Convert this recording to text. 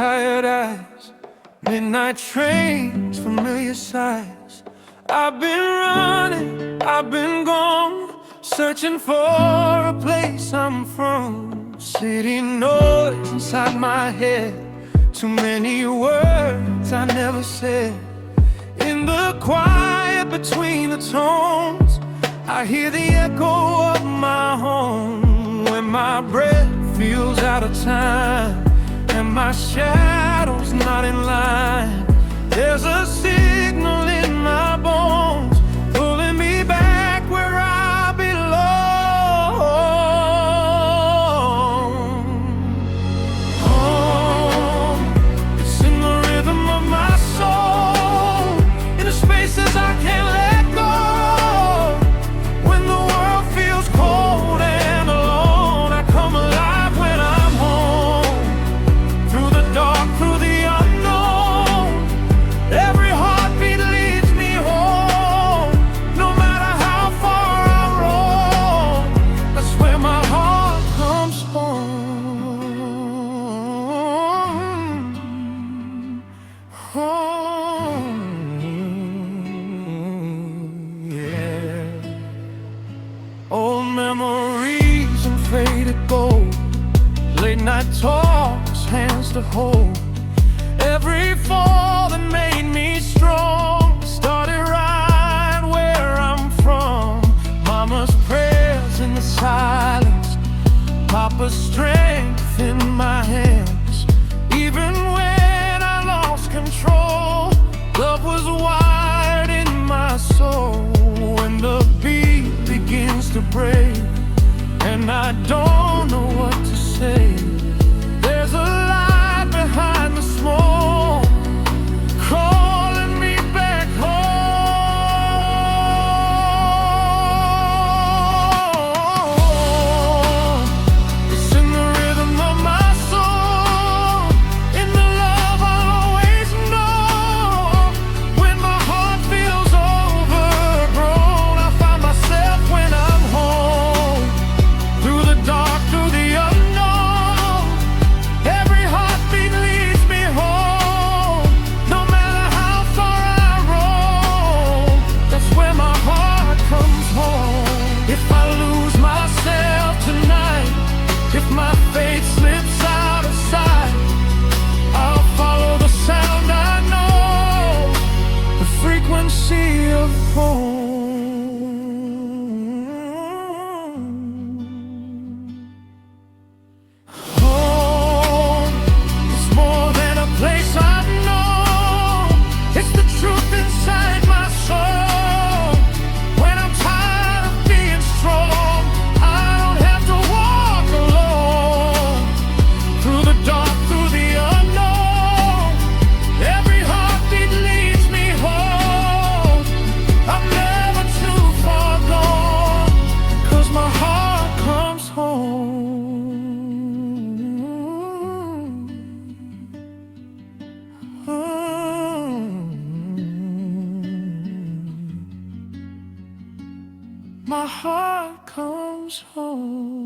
tired eyes, midnight trains, familiar sighs. I've been running, I've been gone, searching for a place I'm from. City noise inside my head, too many words I never said. In the quiet between the tones, I hear the echo of my home. When my breath feels out of time and my shadow's not in line, there's a signal in my bones pulling me back where I belong. Home, it's in the rhythm of my soul, in the spaces I can't let go. When the world feels cold and alone, I come alive when I'm home. Through the dark, through the unknown, every heartbeat leads me home. No matter how far I roam, that's where my heart comes home. Home, yeah. Old memories and faded gold, late night talks, hands to hold. Every fall that made me strong started right where I'm from. Mama's prayers in the silence, Papa's strength in my hands. Even when I lost control, love was wired in my soul. When the beat begins to break and I don't know what to say, there's a light behind the smoke calling me back home. It's in the rhythm of my soul, in the love I always know. When my heart feels overgrown, I find myself when I'm home. Through the dark, through the unknown, every heartbeat leads me home. No matter how far I roam, that's where my heart comes home. If I lose myself tonight, if my faith slips out of sight, I'll follow the sound I know, the frequency of home. Home is more than a place I know. It's the truth inside my soul. When I'm tired of being strong, I don't have to walk alone. Through the dark, through the unknown, every heartbeat leads me home. I'm never too far gone, 'cause my heart comes home. My heart comes home.